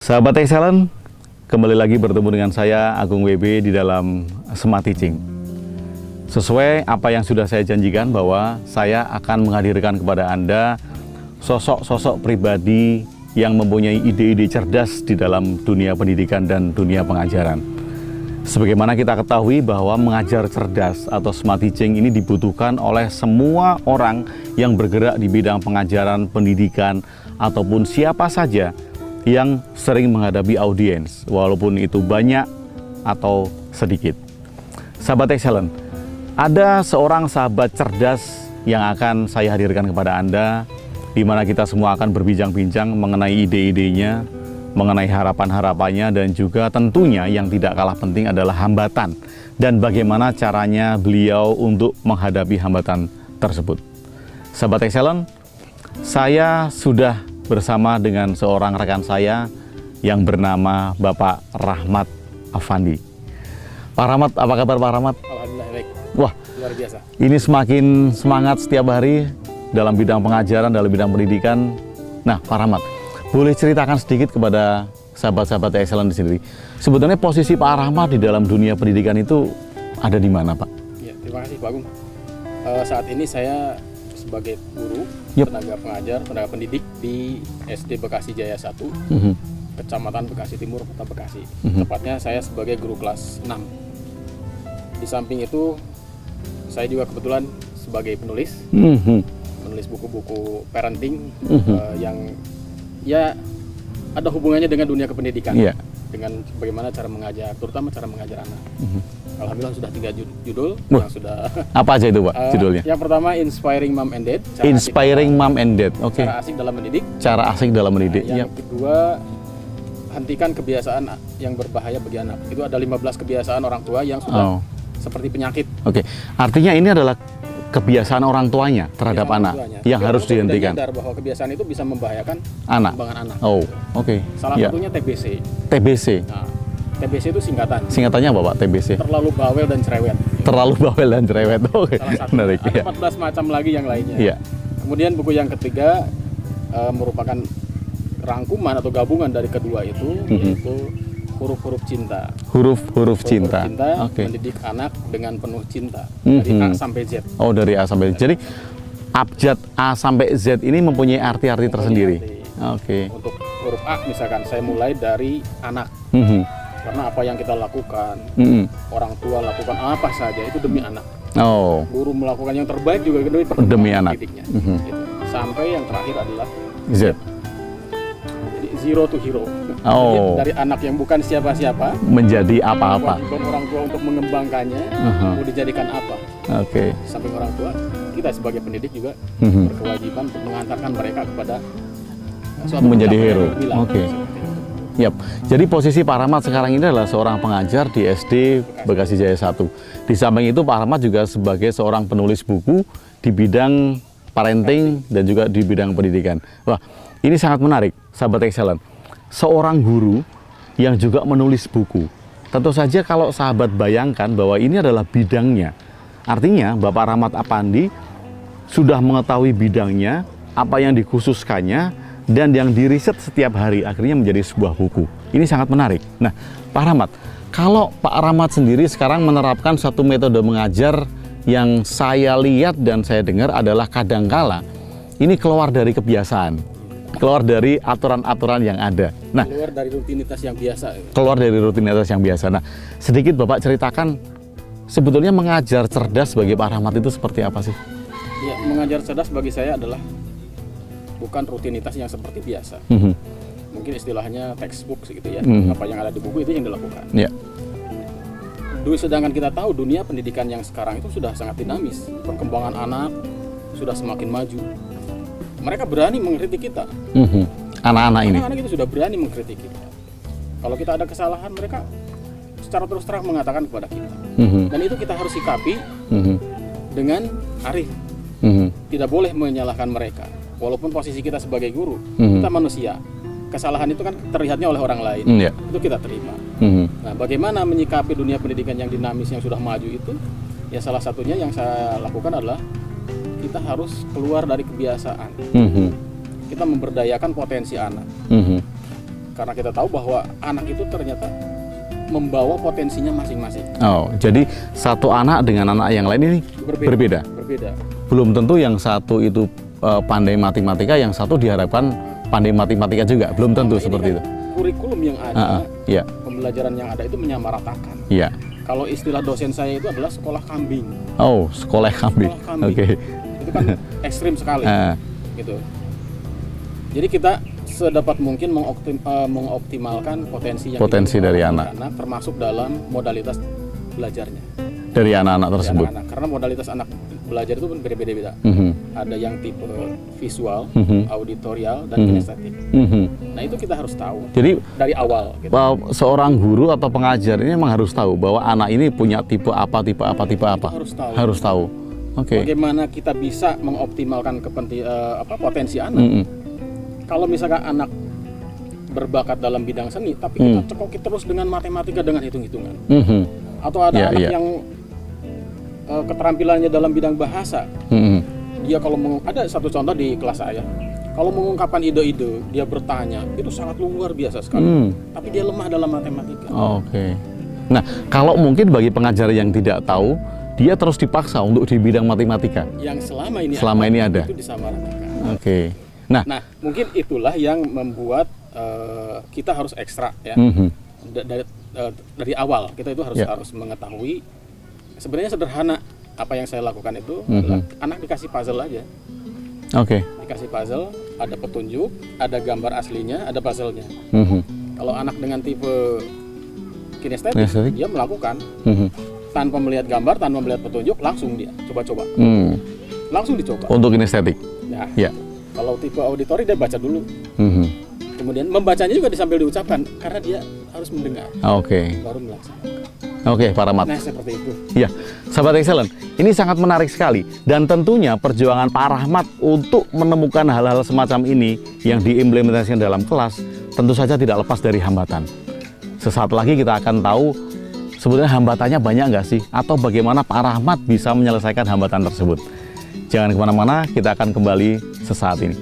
Sahabat Excellent, kembali lagi bertemu dengan saya Agung WB di dalam Smart Teaching. Sesuai apa yang sudah saya janjikan bahwa saya akan menghadirkan kepada Anda sosok-sosok pribadi yang mempunyai ide-ide cerdas di dalam dunia pendidikan dan dunia pengajaran. Sebagaimana kita ketahui bahwa mengajar cerdas atau Smart Teaching ini dibutuhkan oleh semua orang yang bergerak di bidang pengajaran, pendidikan, ataupun siapa saja yang sering menghadapi audiens, walaupun itu banyak atau sedikit. Sahabat Excellent, ada seorang sahabat cerdas yang akan saya hadirkan kepada Anda, di mana kita semua akan berbincang-bincang mengenai ide-idenya, mengenai harapan-harapannya, dan juga tentunya yang tidak kalah penting adalah hambatan dan bagaimana caranya beliau untuk menghadapi hambatan tersebut. Sahabat Excellent, saya sudah bersama dengan seorang rekan saya yang bernama Bapak Rahmat Afandi. Pak Rahmat, apa kabar Pak Rahmat? Alhamdulillah baik. Wah, Luar biasa. ini semakin semangat setiap hari dalam bidang pengajaran, dalam bidang pendidikan. Nah, Pak Rahmat, boleh ceritakan sedikit kepada sahabat-sahabat Excellent di sini. Sebetulnya posisi Pak Rahmat di dalam dunia pendidikan itu ada di mana, Pak? Ya, terima kasih Pak Agung. Saat ini saya sebagai guru, tenaga pengajar, tenaga pendidik di SD Bekasi Jaya 1, Kecamatan Bekasi Timur, Kota Bekasi. Tepatnya saya sebagai guru kelas 6. Di samping itu, saya juga kebetulan sebagai penulis, menulis buku-buku parenting yang ya ada hubungannya dengan dunia kependidikan, dengan bagaimana cara mengajar, terutama cara mengajar anak. Alhamdulillah sudah 3 judul yang sudah. Apa aja itu, Pak, judulnya? Yang pertama Inspiring Mom and Dad. Inspiring Mom and Dad. Oke. Cara asik dalam mendidik. Cara asik dalam mendidik. Yang kedua, hentikan kebiasaan yang berbahaya bagi anak. Itu ada 15 kebiasaan orang tua yang sudah seperti penyakit. Oke. Artinya ini adalah kebiasaan orang tuanya terhadap anak yang harus dihentikan. Sadar bahwa kebiasaan itu bisa membahayakan perkembangan anak. Oh, oke. Salah satunya TBC. TBC. Nah, TBC itu singkatan. Singkatannya apa, Pak? TBC. Terlalu bawel dan cerewet. Terlalu bawel dan cerewet. Oke. Salah satu. Menarik. Ada 14 macam lagi yang lainnya. Iya. Kemudian buku yang ketiga merupakan rangkuman atau gabungan dari kedua itu, yaitu huruf-huruf cinta. Huruf-huruf cinta. Mendidik anak dengan penuh cinta. Dari A sampai Z. Oh, dari A sampai Z. Jadi abjad A sampai Z ini mempunyai arti-arti tersendiri. Oke. Untuk huruf A misalkan saya mulai dari anak. Karena apa yang kita lakukan, orang tua lakukan apa saja itu demi anak. Oh. Guru melakukan yang terbaik juga demi anak. Gitu. Sampai yang terakhir adalah Z. Jadi zero to hero. Oh. Dari anak yang bukan siapa-siapa menjadi apa-apa. Kewajiban orang tua untuk mengembangkannya, mau dijadikan apa. Oke. Sampai orang tua, kita sebagai pendidik juga berkewajiban untuk mengantarkan mereka kepada suatu menjadi hero. Oke. Yap. Jadi posisi Pak Rahmat sekarang ini adalah seorang pengajar di SD Bekasi Jaya 1. Di samping itu Pak Rahmat juga sebagai seorang penulis buku di bidang parenting dan juga di bidang pendidikan. Wah, ini sangat menarik, sahabat Excellent. Seorang guru yang juga menulis buku. Tentu saja kalau sahabat bayangkan bahwa ini adalah bidangnya. Artinya Bapak Rahmat Afandi sudah mengetahui bidangnya, apa yang dikhususkannya, dan yang diriset setiap hari akhirnya menjadi sebuah buku. Ini sangat menarik. Nah, Pak Rahmat, kalau Pak Rahmat sendiri sekarang menerapkan satu metode mengajar yang saya lihat dan saya dengar adalah kadangkala ini keluar dari kebiasaan, keluar dari aturan-aturan yang ada. Nah, keluar dari rutinitas yang biasa. Keluar dari rutinitas yang biasa. Nah, sedikit Bapak ceritakan sebetulnya mengajar cerdas bagi Pak Rahmat itu seperti apa sih? Ya, mengajar cerdas bagi saya adalah bukan rutinitas yang seperti biasa. Mungkin istilahnya textbook gitu ya. Apa yang ada di buku itu yang dilakukan. Sedangkan kita tahu dunia pendidikan yang sekarang itu sudah sangat dinamis. Perkembangan anak sudah semakin maju. Mereka berani mengkritik kita. Anak-anak ini. Anak-anak itu sudah berani mengkritik kita. Kalau kita ada kesalahan, mereka secara terus terang mengatakan kepada kita. Dan itu kita harus sikapi dengan arif. Tidak boleh menyalahkan mereka. Walaupun posisi kita sebagai guru, kita manusia. Kesalahan itu kan terlihatnya oleh orang lain. Itu kita terima. Nah, bagaimana menyikapi dunia pendidikan yang dinamis yang sudah maju itu? Ya salah satunya yang saya lakukan adalah kita harus keluar dari kebiasaan. Kita memberdayakan potensi anak. Karena kita tahu bahwa anak itu ternyata membawa potensinya masing-masing. Oh, jadi satu anak dengan anak yang lain ini berbeda. Belum tentu yang satu itu pandai matematika, yang satu diharapkan pandai matematika juga. Belum tentu seperti itu. Kurikulum yang ada, ya. Pembelajaran yang ada itu menyamaratakan. Iya. Kalau istilah dosen saya itu adalah sekolah kambing. Oh, sekolah kambing. Oke. Itu kan ekstrim sekali. Gitu. Jadi kita sedapat mungkin mengoptimalkan potensi dari anak, termasuk dalam modalitas belajarnya dari anak-anak tersebut. Karena modalitas anak belajar itu berbeda-beda. Ada yang tipe visual, auditorial, dan kinestetik. Nah itu kita harus tahu. Jadi dari awal. Gitu. Seorang guru atau pengajar ini memang harus tahu bahwa anak ini punya tipe apa. Harus tahu. Oke. Bagaimana kita bisa mengoptimalkan potensi anak? Kalau misalkan anak berbakat dalam bidang seni, tapi kita cekoki terus dengan matematika dengan hitung-hitungan, atau ada anak yang keterampilannya dalam bidang bahasa, dia kalau ada satu contoh di kelas saya, kalau mengungkapkan ide-ide, dia bertanya, itu sangat luar biasa sekali, tapi dia lemah dalam matematika. Oke. Nah, kalau mungkin bagi pengajar yang tidak tahu, dia terus dipaksa untuk di bidang matematika. Yang selama ini ada. Itu disamaratakan. Oke. Nah, mungkin itulah yang membuat kita harus ekstra ya. Dari awal kita itu harus mengetahui. Sebenarnya sederhana apa yang saya lakukan itu adalah anak dikasih puzzle aja. Oke. Dikasih puzzle, ada petunjuk, ada gambar aslinya, ada puzzle-nya. Kalau anak dengan tipe kinestetik, dia melakukan tanpa melihat gambar, tanpa melihat petunjuk, langsung dia coba-coba. Langsung dicoba. Untuk kinestetik. Ya. Kalau tipe auditori dia baca dulu. Kemudian membacanya juga sambil diucapkan karena dia harus mendengar. Oke. Baru melaksanakan. Oke, Pak Rahmat. Nah, seperti itu. Ya, sahabat Excellent, ini sangat menarik sekali dan tentunya perjuangan Pak Rahmat untuk menemukan hal-hal semacam ini yang diimplementasikan dalam kelas tentu saja tidak lepas dari hambatan. Sesaat lagi kita akan tahu sebenarnya hambatannya banyak nggak sih atau bagaimana Pak Rahmat bisa menyelesaikan hambatan tersebut. Jangan kemana-mana, kita akan kembali sesaat ini.